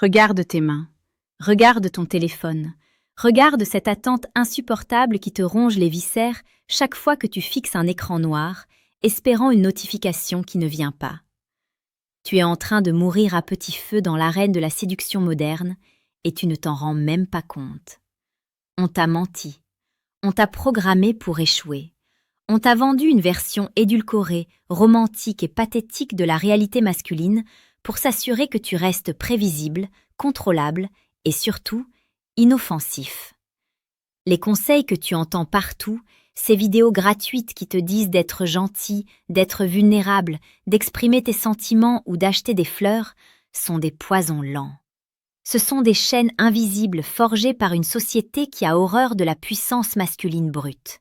Regarde tes mains. Regarde ton téléphone. Regarde cette attente insupportable qui te ronge les viscères chaque fois que tu fixes un écran noir, espérant une notification qui ne vient pas. Tu es en train de mourir à petit feu dans l'arène de la séduction moderne et tu ne t'en rends même pas compte. On t'a menti. On t'a programmé pour échouer. On t'a vendu une version édulcorée, romantique et pathétique de la réalité masculine pour s'assurer que tu restes prévisible, contrôlable et surtout inoffensif. Les conseils que tu entends partout, ces vidéos gratuites qui te disent d'être gentil, d'être vulnérable, d'exprimer tes sentiments ou d'acheter des fleurs, sont des poisons lents. Ce sont des chaînes invisibles forgées par une société qui a horreur de la puissance masculine brute.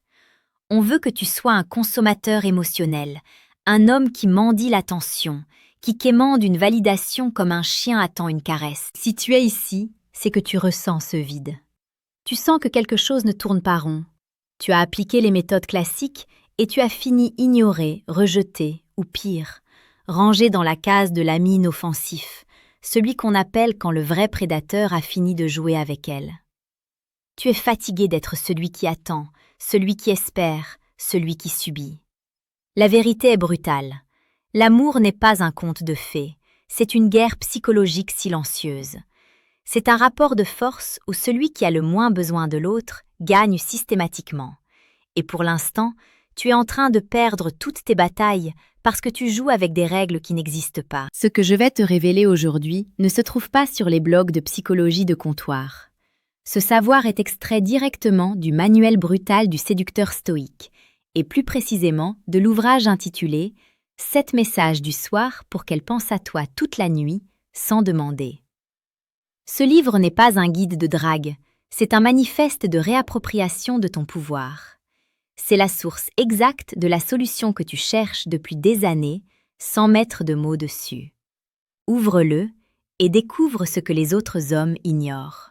On veut que tu sois un consommateur émotionnel, un homme qui mendie l'attention, qui quémande une validation comme un chien attend une caresse. Si tu es ici, c'est que tu ressens ce vide. Tu sens que quelque chose ne tourne pas rond. Tu as appliqué les méthodes classiques et tu as fini ignoré, rejeté ou pire, rangé dans la case de l'ami inoffensif, celui qu'on appelle quand le vrai prédateur a fini de jouer avec elle. Tu es fatigué d'être celui qui attend, celui qui espère, celui qui subit. La vérité est brutale. L'amour n'est pas un conte de fées, c'est une guerre psychologique silencieuse. C'est un rapport de force où celui qui a le moins besoin de l'autre gagne systématiquement. Et pour l'instant, tu es en train de perdre toutes tes batailles parce que tu joues avec des règles qui n'existent pas. Ce que je vais te révéler aujourd'hui ne se trouve pas sur les blogs de psychologie de comptoir. Ce savoir est extrait directement du manuel brutal du séducteur stoïque, et plus précisément de l'ouvrage intitulé « 7 messages du soir pour qu'elle pense à toi toute la nuit, sans demander ». Ce livre n'est pas un guide de drague, c'est un manifeste de réappropriation de ton pouvoir. C'est la source exacte de la solution que tu cherches depuis des années, sans mettre de mots dessus. Ouvre-le et découvre ce que les autres hommes ignorent.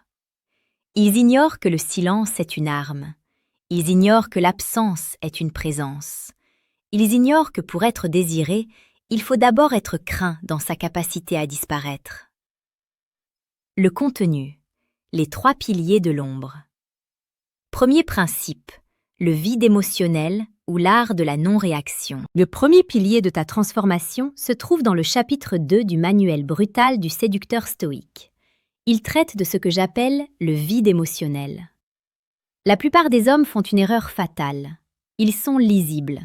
Ils ignorent que le silence est une arme. Ils ignorent que l'absence est une présence. Ils ignorent que pour être désiré, il faut d'abord être craint dans sa capacité à disparaître. Le contenu. Les 3 piliers de l'ombre. Premier principe. Le vide émotionnel ou l'art de la non-réaction. Le premier pilier de ta transformation se trouve dans le chapitre 2 du manuel brutal du séducteur stoïque. Il traite de ce que j'appelle le vide émotionnel. La plupart des hommes font une erreur fatale. Ils sont lisibles.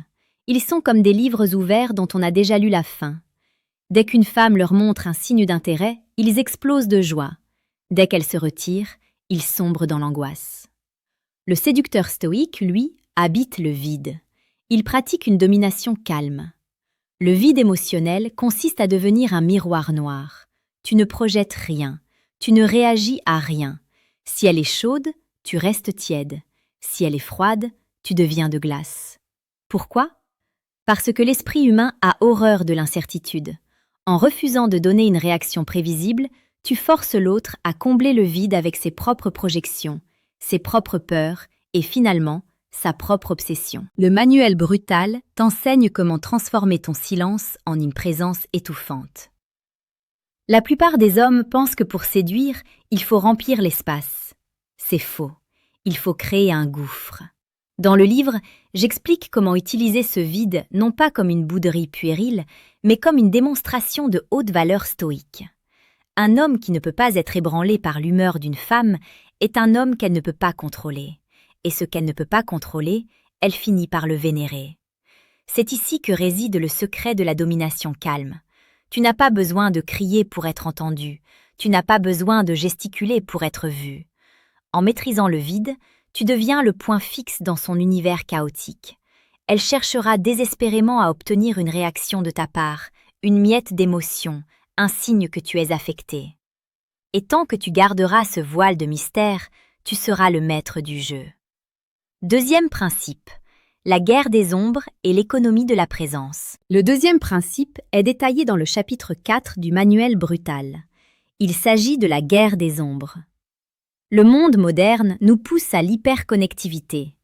Ils sont comme des livres ouverts dont on a déjà lu la fin. Dès qu'une femme leur montre un signe d'intérêt, ils explosent de joie. Dès qu'elle se retire, ils sombrent dans l'angoisse. Le séducteur stoïque, lui, habite le vide. Il pratique une domination calme. Le vide émotionnel consiste à devenir un miroir noir. Tu ne projettes rien. Tu ne réagis à rien. Si elle est chaude, tu restes tiède. Si elle est froide, tu deviens de glace. Pourquoi ? Parce que l'esprit humain a horreur de l'incertitude. En refusant de donner une réaction prévisible, tu forces l'autre à combler le vide avec ses propres projections, ses propres peurs et finalement, sa propre obsession. Le manuel brutal t'enseigne comment transformer ton silence en une présence étouffante. La plupart des hommes pensent que pour séduire, il faut remplir l'espace. C'est faux. Il faut créer un gouffre. Dans le livre, j'explique comment utiliser ce vide non pas comme une bouderie puérile, mais comme une démonstration de haute valeur stoïque. Un homme qui ne peut pas être ébranlé par l'humeur d'une femme est un homme qu'elle ne peut pas contrôler. Et ce qu'elle ne peut pas contrôler, elle finit par le vénérer. C'est ici que réside le secret de la domination calme. Tu n'as pas besoin de crier pour être entendu. Tu n'as pas besoin de gesticuler pour être vu. En maîtrisant le vide, tu deviens le point fixe dans son univers chaotique. Elle cherchera désespérément à obtenir une réaction de ta part, une miette d'émotion, un signe que tu es affecté. Et tant que tu garderas ce voile de mystère, tu seras le maître du jeu. Deuxième principe. La guerre des ombres et l'économie de la présence. Le deuxième principe est détaillé dans le chapitre 4 du manuel brutal. Il s'agit de la guerre des ombres. Le monde moderne nous pousse à l'hyperconnectivité.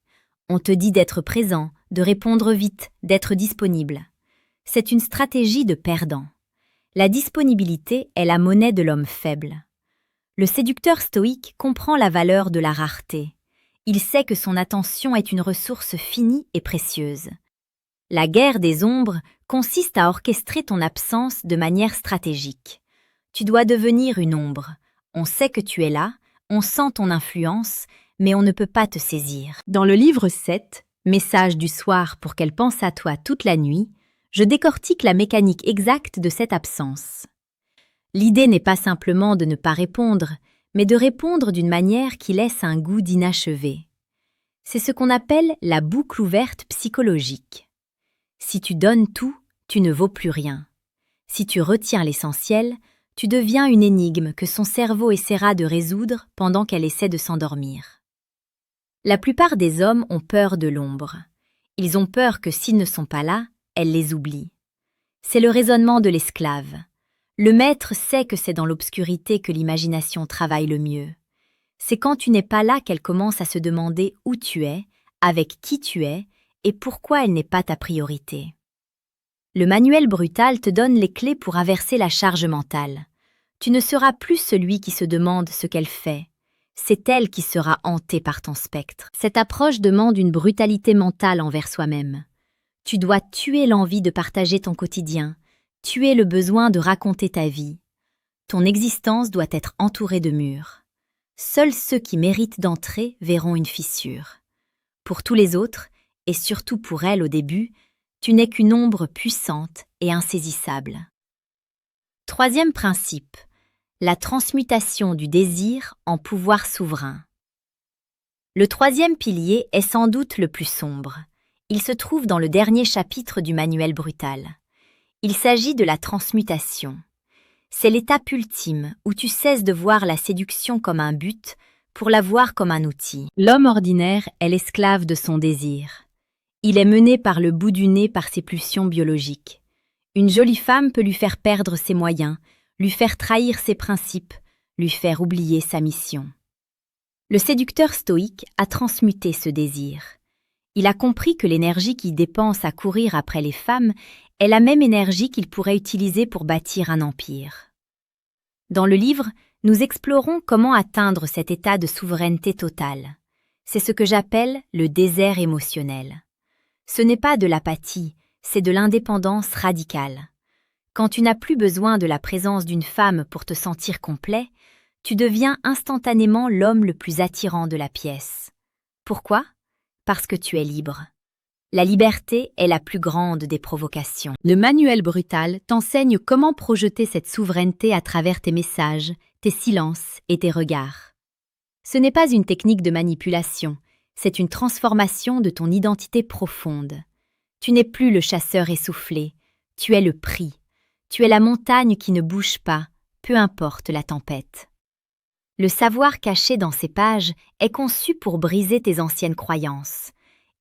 On te dit d'être présent, de répondre vite, d'être disponible. C'est une stratégie de perdant. La disponibilité est la monnaie de l'homme faible. Le séducteur stoïque comprend la valeur de la rareté. Il sait que son attention est une ressource finie et précieuse. La guerre des ombres consiste à orchestrer ton absence de manière stratégique. Tu dois devenir une ombre. On sait que tu es là, on sent ton influence, mais on ne peut pas te saisir. Dans le livre 7, Message du soir pour qu'elle pense à toi toute la nuit, je décortique la mécanique exacte de cette absence. L'idée n'est pas simplement de ne pas répondre, mais de répondre d'une manière qui laisse un goût d'inachevé. C'est ce qu'on appelle la boucle ouverte psychologique. Si tu donnes tout, tu ne vaux plus rien. Si tu retiens l'essentiel, tu deviens une énigme que son cerveau essaiera de résoudre pendant qu'elle essaie de s'endormir. La plupart des hommes ont peur de l'ombre. Ils ont peur que s'ils ne sont pas là, elle les oublie. C'est le raisonnement de l'esclave. Le maître sait que c'est dans l'obscurité que l'imagination travaille le mieux. C'est quand tu n'es pas là qu'elle commence à se demander où tu es, avec qui tu es, et pourquoi elle n'est pas ta priorité. Le manuel brutal te donne les clés pour inverser la charge mentale. Tu ne seras plus celui qui se demande ce qu'elle fait. C'est elle qui sera hantée par ton spectre. Cette approche demande une brutalité mentale envers soi-même. Tu dois tuer l'envie de partager ton quotidien, tuer le besoin de raconter ta vie. Ton existence doit être entourée de murs. Seuls ceux qui méritent d'entrer verront une fissure. Pour tous les autres, et surtout pour elle au début, tu n'es qu'une ombre puissante et insaisissable. Troisième principe. La transmutation du désir en pouvoir souverain. Le troisième pilier est sans doute le plus sombre. Il se trouve dans le dernier chapitre du manuel brutal. Il s'agit de la transmutation. C'est l'étape ultime où tu cesses de voir la séduction comme un but pour la voir comme un outil. L'homme ordinaire est l'esclave de son désir. Il est mené par le bout du nez par ses pulsions biologiques. Une jolie femme peut lui faire perdre ses moyens, lui faire trahir ses principes, lui faire oublier sa mission. Le séducteur stoïque a transmuté ce désir. Il a compris que l'énergie qu'il dépense à courir après les femmes est la même énergie qu'il pourrait utiliser pour bâtir un empire. Dans le livre, nous explorons comment atteindre cet état de souveraineté totale. C'est ce que j'appelle le désert émotionnel. Ce n'est pas de l'apathie, c'est de l'indépendance radicale. Quand tu n'as plus besoin de la présence d'une femme pour te sentir complet, tu deviens instantanément l'homme le plus attirant de la pièce. Pourquoi ? Parce que tu es libre. La liberté est la plus grande des provocations. Le manuel brutal t'enseigne comment projeter cette souveraineté à travers tes messages, tes silences et tes regards. Ce n'est pas une technique de manipulation, c'est une transformation de ton identité profonde. Tu n'es plus le chasseur essoufflé, tu es le prix. Tu es la montagne qui ne bouge pas, peu importe la tempête. Le savoir caché dans ces pages est conçu pour briser tes anciennes croyances.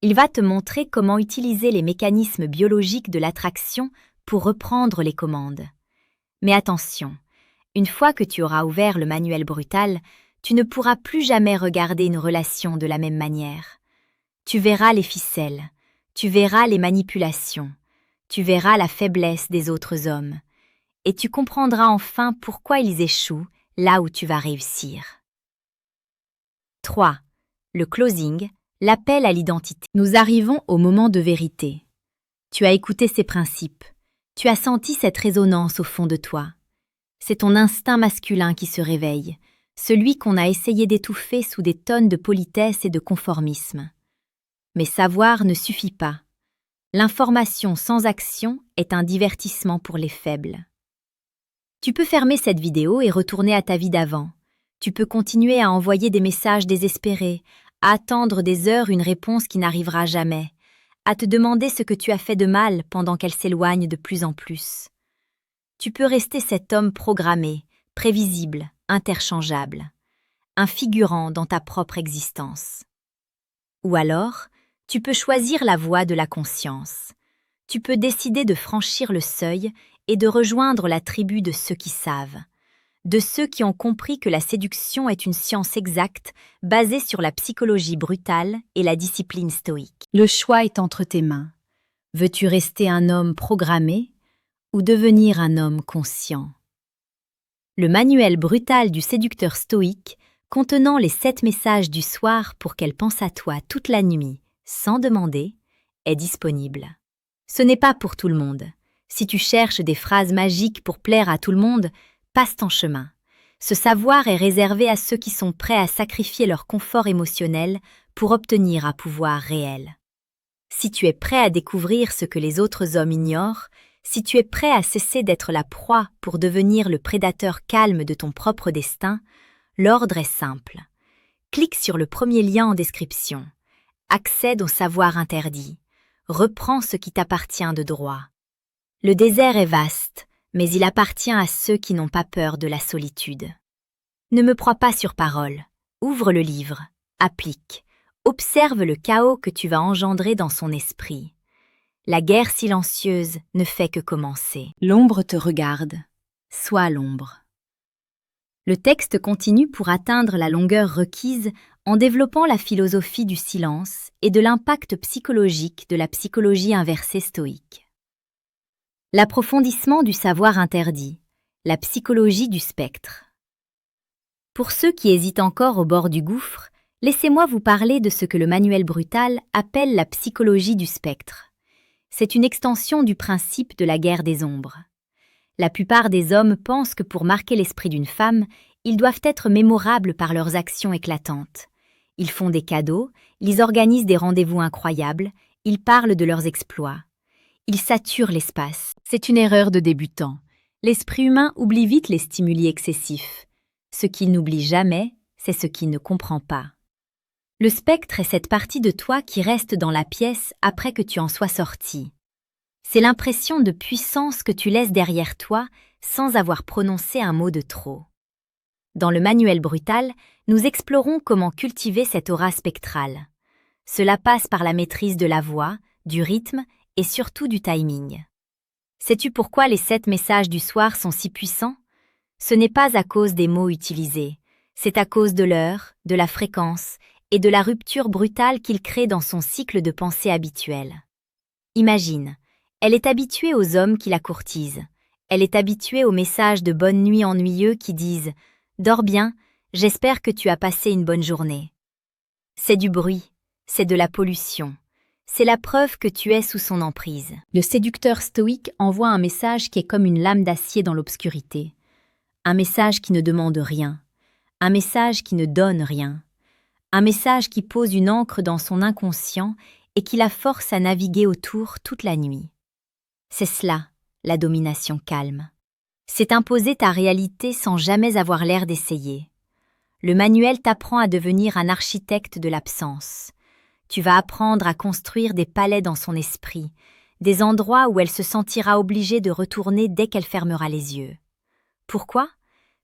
Il va te montrer comment utiliser les mécanismes biologiques de l'attraction pour reprendre les commandes. Mais attention, une fois que tu auras ouvert le manuel brutal, tu ne pourras plus jamais regarder une relation de la même manière. Tu verras les ficelles, tu verras les manipulations, tu verras la faiblesse des autres hommes, et tu comprendras enfin pourquoi ils échouent là où tu vas réussir. 3. Le closing, l'appel à l'identité. Nous arrivons au moment de vérité. Tu as écouté ces principes, tu as senti cette résonance au fond de toi. C'est ton instinct masculin qui se réveille, celui qu'on a essayé d'étouffer sous des tonnes de politesse et de conformisme. Mais savoir ne suffit pas. L'information sans action est un divertissement pour les faibles. Tu peux fermer cette vidéo et retourner à ta vie d'avant. Tu peux continuer à envoyer des messages désespérés, à attendre des heures une réponse qui n'arrivera jamais, à te demander ce que tu as fait de mal pendant qu'elle s'éloigne de plus en plus. Tu peux rester cet homme programmé, prévisible, interchangeable, un figurant dans ta propre existence. Ou alors, tu peux choisir la voie de la conscience. Tu peux décider de franchir le seuil et de rejoindre la tribu de ceux qui savent, de ceux qui ont compris que la séduction est une science exacte basée sur la psychologie brutale et la discipline stoïque. Le choix est entre tes mains. Veux-tu rester un homme programmé ou devenir un homme conscient ? Le manuel brutal du séducteur stoïque, contenant les 7 messages du soir pour qu'elle pense à toi toute la nuit, sans demander, est disponible. Ce n'est pas pour tout le monde. Si tu cherches des phrases magiques pour plaire à tout le monde, passe ton chemin. Ce savoir est réservé à ceux qui sont prêts à sacrifier leur confort émotionnel pour obtenir un pouvoir réel. Si tu es prêt à découvrir ce que les autres hommes ignorent, si tu es prêt à cesser d'être la proie pour devenir le prédateur calme de ton propre destin, l'ordre est simple. Clique sur le premier lien en description. Accède au savoir interdit. Reprends ce qui t'appartient de droit. Le désert est vaste, mais il appartient à ceux qui n'ont pas peur de la solitude. Ne me crois pas sur parole. Ouvre le livre, applique, observe le chaos que tu vas engendrer dans son esprit. La guerre silencieuse ne fait que commencer. L'ombre te regarde. Sois l'ombre. Le texte continue pour atteindre la longueur requise en développant la philosophie du silence et de l'impact psychologique de la psychologie inversée stoïque. L'approfondissement du savoir interdit, la psychologie du spectre. Pour ceux qui hésitent encore au bord du gouffre, laissez-moi vous parler de ce que le manuel brutal appelle la psychologie du spectre. C'est une extension du principe de la guerre des ombres. La plupart des hommes pensent que pour marquer l'esprit d'une femme, ils doivent être mémorables par leurs actions éclatantes. Ils font des cadeaux, ils organisent des rendez-vous incroyables, ils parlent de leurs exploits. Ils saturent l'espace. C'est une erreur de débutant. L'esprit humain oublie vite les stimuli excessifs. Ce qu'il n'oublie jamais, c'est ce qu'il ne comprend pas. Le spectre est cette partie de toi qui reste dans la pièce après que tu en sois sorti. C'est l'impression de puissance que tu laisses derrière toi sans avoir prononcé un mot de trop. Dans le manuel brutal, nous explorons comment cultiver cette aura spectrale. Cela passe par la maîtrise de la voix, du rythme et surtout du timing. Sais-tu pourquoi les 7 messages du soir sont si puissants? Ce n'est pas à cause des mots utilisés, c'est à cause de l'heure, de la fréquence et de la rupture brutale qu'il crée dans son cycle de pensée habituel. Imagine, elle est habituée aux hommes qui la courtisent. Elle est habituée aux messages de bonne nuit ennuyeux qui disent « Dors bien, j'espère que tu as passé une bonne journée ». C'est du bruit, c'est de la pollution. C'est la preuve que tu es sous son emprise. Le séducteur stoïque envoie un message qui est comme une lame d'acier dans l'obscurité. Un message qui ne demande rien. Un message qui ne donne rien. Un message qui pose une ancre dans son inconscient et qui la force à naviguer autour toute la nuit. C'est cela, la domination calme. C'est imposer ta réalité sans jamais avoir l'air d'essayer. Le manuel t'apprend à devenir un architecte de l'absence. Tu vas apprendre à construire des palais dans son esprit, des endroits où elle se sentira obligée de retourner dès qu'elle fermera les yeux. Pourquoi?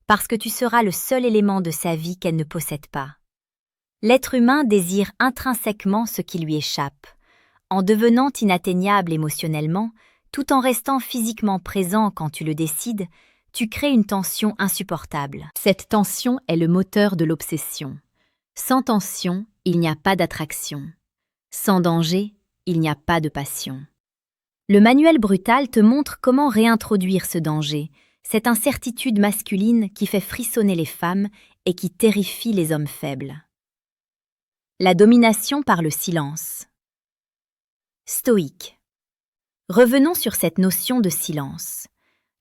Parce que tu seras le seul élément de sa vie qu'elle ne possède pas. L'être humain désire intrinsèquement ce qui lui échappe. En devenant inatteignable émotionnellement, tout en restant physiquement présent quand tu le décides, tu crées une tension insupportable. Cette tension est le moteur de l'obsession. Sans tension, il n'y a pas d'attraction. Sans danger, il n'y a pas de passion. Le manuel brutal te montre comment réintroduire ce danger, cette incertitude masculine qui fait frissonner les femmes et qui terrifie les hommes faibles. La domination par le silence. Stoïque. Revenons sur cette notion de silence.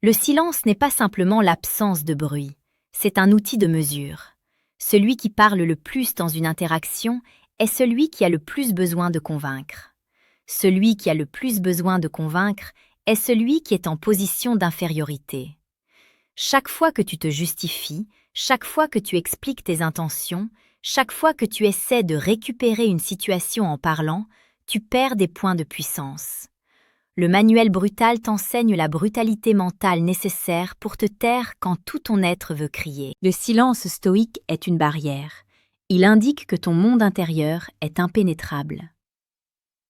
Le silence n'est pas simplement l'absence de bruit, c'est un outil de mesure. Celui qui parle le plus dans une interaction est celui qui a le plus besoin de convaincre. Celui qui a le plus besoin de convaincre est celui qui est en position d'infériorité. Chaque fois que tu te justifies, chaque fois que tu expliques tes intentions, chaque fois que tu essaies de récupérer une situation en parlant, tu perds des points de puissance. Le manuel brutal t'enseigne la brutalité mentale nécessaire pour te taire quand tout ton être veut crier. Le silence stoïque est une barrière. Il indique que ton monde intérieur est impénétrable.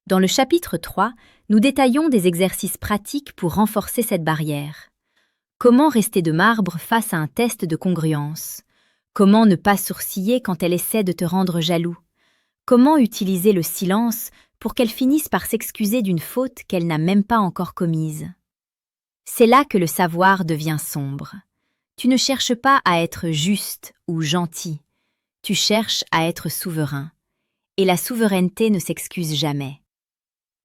Dans le chapitre 3, nous détaillons des exercices pratiques pour renforcer cette barrière. Comment rester de marbre face à un test de congruence? Comment ne pas sourciller quand elle essaie de te rendre jaloux? Comment utiliser le silence pour qu'elle finisse par s'excuser d'une faute qu'elle n'a même pas encore commise? C'est là que le savoir devient sombre. Tu ne cherches pas à être juste ou gentil, tu cherches à être souverain. Et la souveraineté ne s'excuse jamais.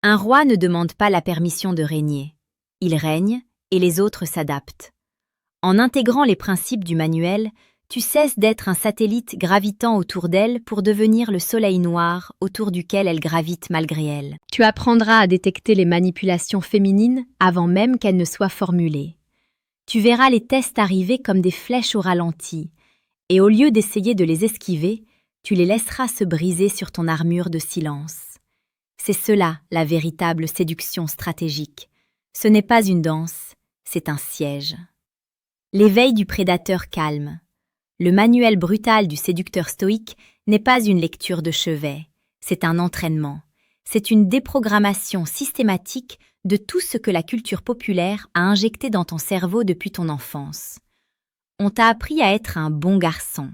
Un roi ne demande pas la permission de régner. Il règne et les autres s'adaptent. En intégrant les principes du manuel, tu cesses d'être un satellite gravitant autour d'elle pour devenir le soleil noir autour duquel elle gravite malgré elle. Tu apprendras à détecter les manipulations féminines avant même qu'elles ne soient formulées. Tu verras les tests arriver comme des flèches au ralenti, et au lieu d'essayer de les esquiver, tu les laisseras se briser sur ton armure de silence. C'est cela, la véritable séduction stratégique. Ce n'est pas une danse, c'est un siège. L'éveil du prédateur calme. Le manuel brutal du séducteur stoïque n'est pas une lecture de chevet, c'est un entraînement. C'est une déprogrammation systématique de tout ce que la culture populaire a injecté dans ton cerveau depuis ton enfance. On t'a appris à être un bon garçon.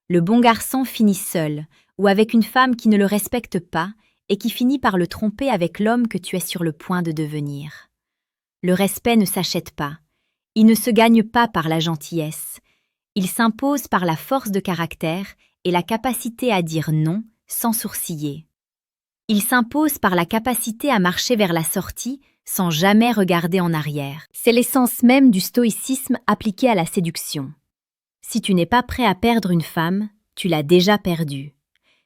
Le bon garçon finit seul, ou avec une femme qui ne le respecte pas et qui finit par le tromper avec l'homme que tu es sur le point de devenir. Le respect ne s'achète pas. Il ne se gagne pas par la gentillesse. Il s'impose par la force de caractère et la capacité à dire non sans sourciller. Il s'impose par la capacité à marcher vers la sortie sans jamais regarder en arrière. C'est l'essence même du stoïcisme appliqué à la séduction. Si tu n'es pas prêt à perdre une femme, tu l'as déjà perdue.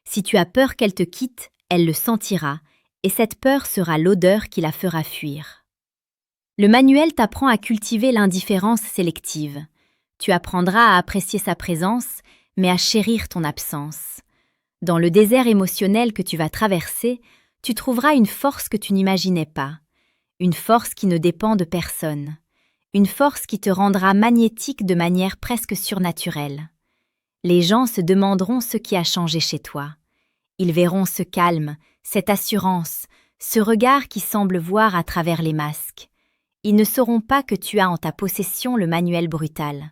Si tu as peur qu'elle te quitte, elle le sentira, et cette peur sera l'odeur qui la fera fuir. Le manuel t'apprend à cultiver l'indifférence sélective. Tu apprendras à apprécier sa présence, mais à chérir ton absence. Dans le désert émotionnel que tu vas traverser, tu trouveras une force que tu n'imaginais pas. Une force qui ne dépend de personne. Une force qui te rendra magnétique de manière presque surnaturelle. Les gens se demanderont ce qui a changé chez toi. Ils verront ce calme, cette assurance, ce regard qui semble voir à travers les masques. Ils ne sauront pas que tu as en ta possession le manuel brutal.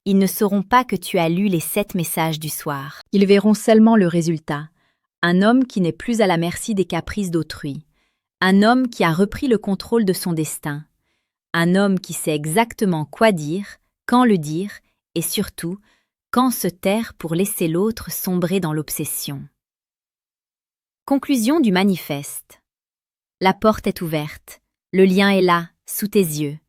Ils ne sauront pas que tu as lu les 7 messages du soir. Ils verront seulement le résultat. Un homme qui n'est plus à la merci des caprices d'autrui. Un homme qui a repris le contrôle de son destin. Un homme qui sait exactement quoi dire, quand le dire, et surtout, quand se taire pour laisser l'autre sombrer dans l'obsession. Conclusion du manifeste. La porte est ouverte. Le lien est là, sous tes yeux.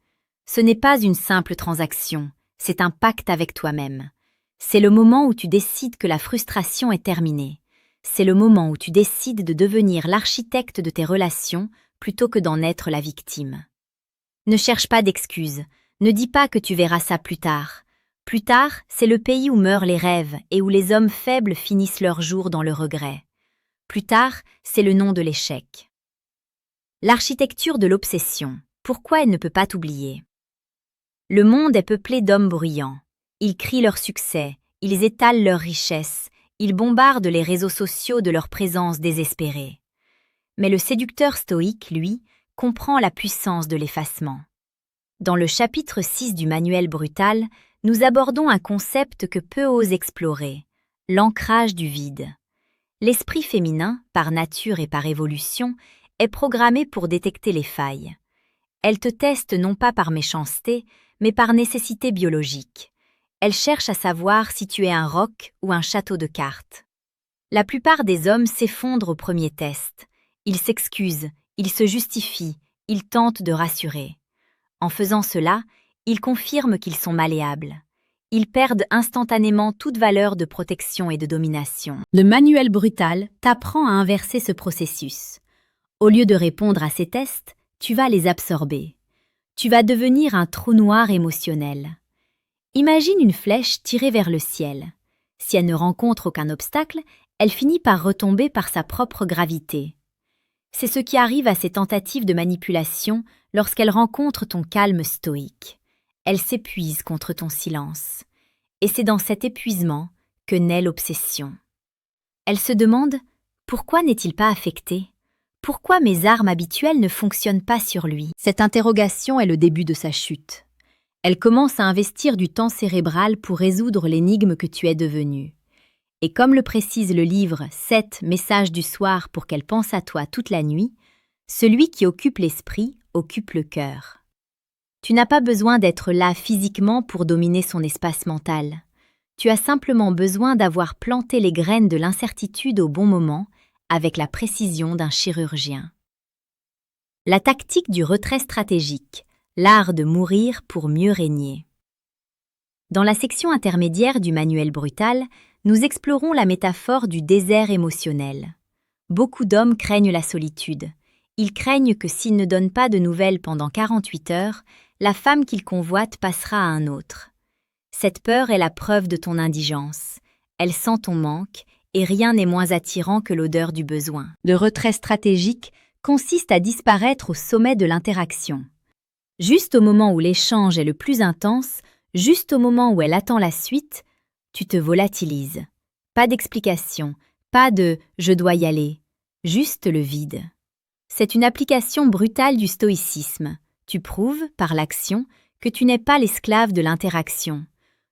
Ce n'est pas une simple transaction, c'est un pacte avec toi-même. C'est le moment où tu décides que la frustration est terminée. C'est le moment où tu décides de devenir l'architecte de tes relations plutôt que d'en être la victime. Ne cherche pas d'excuses, ne dis pas que tu verras ça plus tard. Plus tard, c'est le pays où meurent les rêves et où les hommes faibles finissent leur jour dans le regret. Plus tard, c'est le nom de l'échec. L'architecture de l'obsession, pourquoi elle ne peut pas t'oublier? Le monde est peuplé d'hommes bruyants. Ils crient leur succès, ils étalent leur richesse, ils bombardent les réseaux sociaux de leur présence désespérée. Mais le séducteur stoïque, lui, comprend la puissance de l'effacement. Dans le chapitre 6 du manuel brutal, nous abordons un concept que peu osent explorer, l'ancrage du vide. L'esprit féminin, par nature et par évolution, est programmé pour détecter les failles. Elle te teste non pas par méchanceté, mais par nécessité biologique. Elle cherche à savoir si tu es un roc ou un château de cartes. La plupart des hommes s'effondrent au premier test. Ils s'excusent, ils se justifient, ils tentent de rassurer. En faisant cela, ils confirment qu'ils sont malléables. Ils perdent instantanément toute valeur de protection et de domination. Le manuel brutal t'apprend à inverser ce processus. Au lieu de répondre à ces tests, tu vas les absorber. Tu vas devenir un trou noir émotionnel. Imagine une flèche tirée vers le ciel. Si elle ne rencontre aucun obstacle, elle finit par retomber par sa propre gravité. C'est ce qui arrive à ces tentatives de manipulation lorsqu'elles rencontrent ton calme stoïque. Elles s'épuisent contre ton silence. Et c'est dans cet épuisement que naît l'obsession. Elle se demande « Pourquoi n'est-il pas affecté ? Pourquoi mes armes habituelles ne fonctionnent pas sur lui ?» Cette interrogation est le début de sa chute. Elle commence à investir du temps cérébral pour résoudre l'énigme que tu es devenu. Et comme le précise le livre « 7 messages du soir pour qu'elle pense à toi toute la nuit », celui qui occupe l'esprit occupe le cœur. Tu n'as pas besoin d'être là physiquement pour dominer son espace mental. Tu as simplement besoin d'avoir planté les graines de l'incertitude au bon moment, avec la précision d'un chirurgien. La tactique du retrait stratégique, l'art de mourir pour mieux régner. Dans la section intermédiaire du manuel brutal, nous explorons la métaphore du désert émotionnel. Beaucoup d'hommes craignent la solitude. Ils craignent que s'ils ne donnent pas de nouvelles pendant 48 heures, la femme qu'ils convoitent passera à un autre. Cette peur est la preuve de ton indigence. Elle sent ton manque, et rien n'est moins attirant que l'odeur du besoin. Le retrait stratégique consiste à disparaître au sommet de l'interaction. Juste au moment où l'échange est le plus intense, juste au moment où elle attend la suite, tu te volatilises. Pas d'explication, pas de « je dois y aller », juste le vide. C'est une application brutale du stoïcisme. Tu prouves, par l'action, que tu n'es pas l'esclave de l'interaction.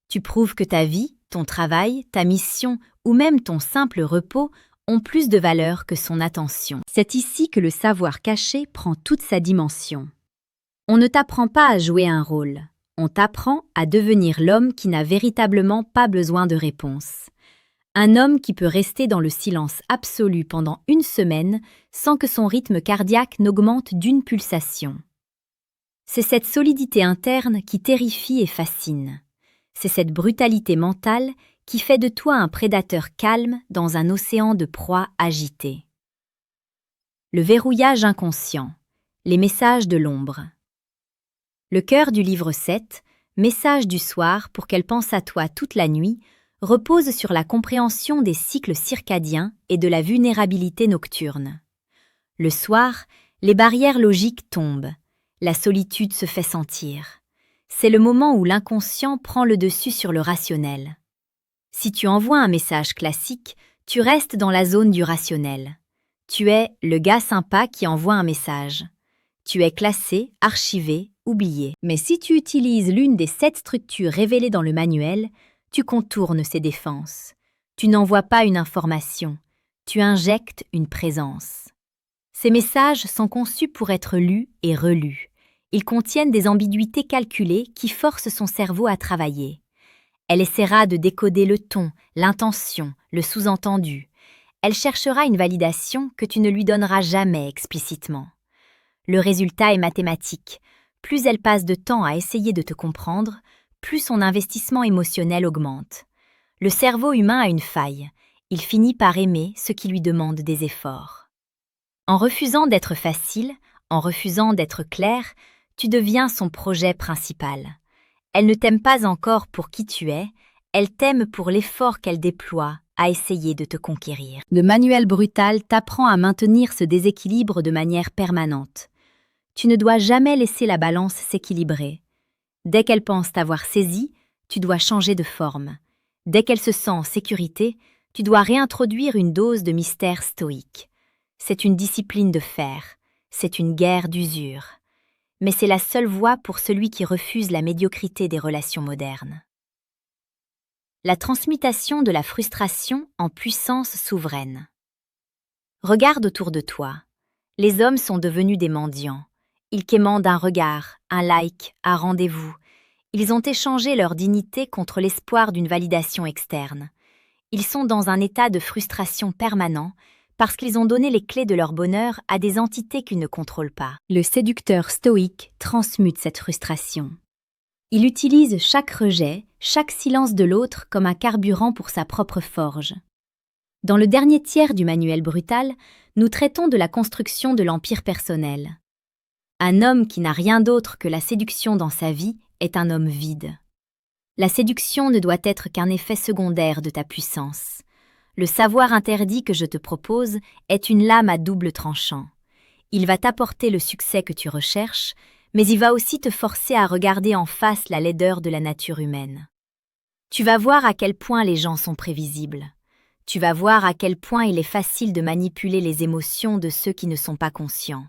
Tu prouves que ta vie, ton travail, ta mission ou même ton simple repos ont plus de valeur que son attention. C'est ici que le savoir caché prend toute sa dimension. On ne t'apprend pas à jouer un rôle. On t'apprend à devenir l'homme qui n'a véritablement pas besoin de réponse. Un homme qui peut rester dans le silence absolu pendant 1 semaine sans que son rythme cardiaque n'augmente d'1 pulsation. C'est cette solidité interne qui terrifie et fascine. C'est cette brutalité mentale qui fait de toi un prédateur calme dans un océan de proies agitées. Le verrouillage inconscient, les messages de l'ombre. Le cœur du livre 7, Message du soir pour qu'elle pense à toi toute la nuit, repose sur la compréhension des cycles circadiens et de la vulnérabilité nocturne. Le soir, les barrières logiques tombent, la solitude se fait sentir. C'est le moment où l'inconscient prend le dessus sur le rationnel. Si tu envoies un message classique, tu restes dans la zone du rationnel. Tu es le gars sympa qui envoie un message. Tu es classé, archivé, oublié. Mais si tu utilises l'une des 7 structures révélées dans le manuel, tu contournes ces défenses. Tu n'envoies pas une information, tu injectes une présence. Ces messages sont conçus pour être lus et relus. Ils contiennent des ambiguïtés calculées qui forcent son cerveau à travailler. Elle essaiera de décoder le ton, l'intention, le sous-entendu. Elle cherchera une validation que tu ne lui donneras jamais explicitement. Le résultat est mathématique. Plus elle passe de temps à essayer de te comprendre, plus son investissement émotionnel augmente. Le cerveau humain a une faille. Il finit par aimer ce qui lui demande des efforts. En refusant d'être facile, en refusant d'être clair, tu deviens son projet principal. Elle ne t'aime pas encore pour qui tu es, elle t'aime pour l'effort qu'elle déploie à essayer de te conquérir. Le manuel brutal t'apprend à maintenir ce déséquilibre de manière permanente. Tu ne dois jamais laisser la balance s'équilibrer. Dès qu'elle pense t'avoir saisi, tu dois changer de forme. Dès qu'elle se sent en sécurité, tu dois réintroduire une dose de mystère stoïque. C'est une discipline de fer, c'est une guerre d'usure. Mais c'est la seule voie pour celui qui refuse la médiocrité des relations modernes. La transmutation de la frustration en puissance souveraine. Regarde autour de toi. Les hommes sont devenus des mendiants. Ils quémandent un regard, un like, un rendez-vous. Ils ont échangé leur dignité contre l'espoir d'une validation externe. Ils sont dans un état de frustration permanent parce qu'ils ont donné les clés de leur bonheur à des entités qu'ils ne contrôlent pas. Le séducteur stoïque transmute cette frustration. Il utilise chaque rejet, chaque silence de l'autre comme un carburant pour sa propre forge. Dans le dernier tiers du manuel brutal, nous traitons de la construction de l'empire personnel. Un homme qui n'a rien d'autre que la séduction dans sa vie est un homme vide. La séduction ne doit être qu'un effet secondaire de ta puissance. Le savoir interdit que je te propose est une lame à double tranchant. Il va t'apporter le succès que tu recherches, mais il va aussi te forcer à regarder en face la laideur de la nature humaine. Tu vas voir à quel point les gens sont prévisibles. Tu vas voir à quel point il est facile de manipuler les émotions de ceux qui ne sont pas conscients.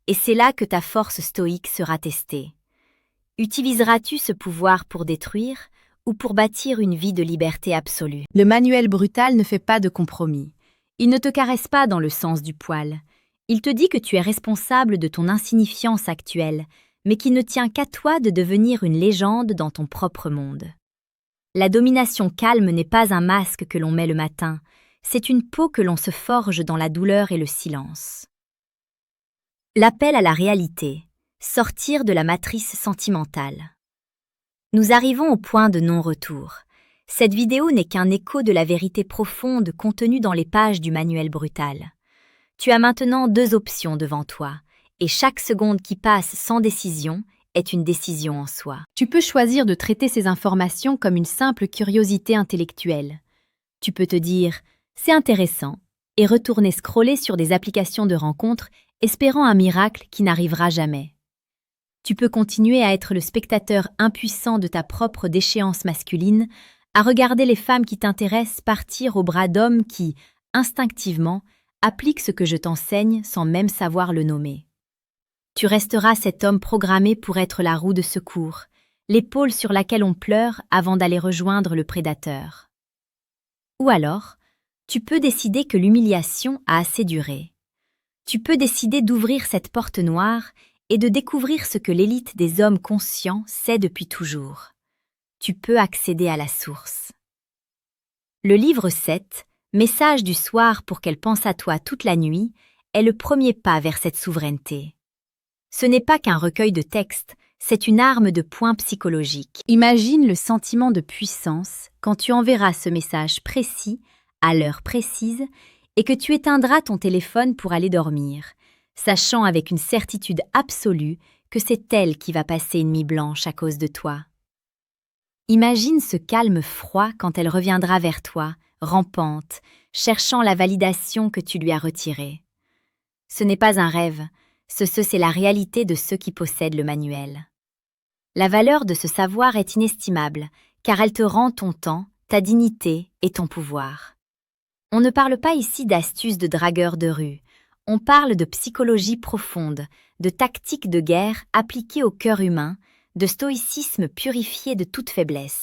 Et c'est là que ta force stoïque sera testée. Utiliseras-tu ce pouvoir pour détruire ou pour bâtir une vie de liberté absolue? Le manuel brutal ne fait pas de compromis. Il ne te caresse pas dans le sens du poil. Il te dit que tu es responsable de ton insignifiance actuelle, mais qui ne tient qu'à toi de devenir une légende dans ton propre monde. La domination calme n'est pas un masque que l'on met le matin, c'est une peau que l'on se forge dans la douleur et le silence. L'appel à la réalité, sortir de la matrice sentimentale. Nous arrivons au point de non-retour. Cette vidéo n'est qu'un écho de la vérité profonde contenue dans les pages du manuel brutal. Tu as maintenant 2 options devant toi, et chaque seconde qui passe sans décision est une décision en soi. Tu peux choisir de traiter ces informations comme une simple curiosité intellectuelle. Tu peux te dire « c'est intéressant » et retourner scroller sur des applications de rencontres espérant un miracle qui n'arrivera jamais. Tu peux continuer à être le spectateur impuissant de ta propre déchéance masculine, à regarder les femmes qui t'intéressent partir au bras d'hommes qui, instinctivement, appliquent ce que je t'enseigne sans même savoir le nommer. Tu resteras cet homme programmé pour être la roue de secours, l'épaule sur laquelle on pleure avant d'aller rejoindre le prédateur. Ou alors, tu peux décider que l'humiliation a assez duré. Tu peux décider d'ouvrir cette porte noire et de découvrir ce que l'élite des hommes conscients sait depuis toujours. Tu peux accéder à la source. Le livre 7, Message du soir pour qu'elle pense à toi toute la nuit, est le premier pas vers cette souveraineté. Ce n'est pas qu'un recueil de textes, c'est une arme de poing psychologique. Imagine le sentiment de puissance quand tu enverras ce message précis, à l'heure précise, et que tu éteindras ton téléphone pour aller dormir, sachant avec une certitude absolue que c'est elle qui va passer une nuit blanche à cause de toi. Imagine ce calme froid quand elle reviendra vers toi, rampante, cherchant la validation que tu lui as retirée. Ce n'est pas un rêve, c'est la réalité de ceux qui possèdent le manuel. La valeur de ce savoir est inestimable, car elle te rend ton temps, ta dignité et ton pouvoir. On ne parle pas ici d'astuces de dragueurs de rue, on parle de psychologie profonde, de tactiques de guerre appliquées au cœur humain, de stoïcisme purifié de toute faiblesse.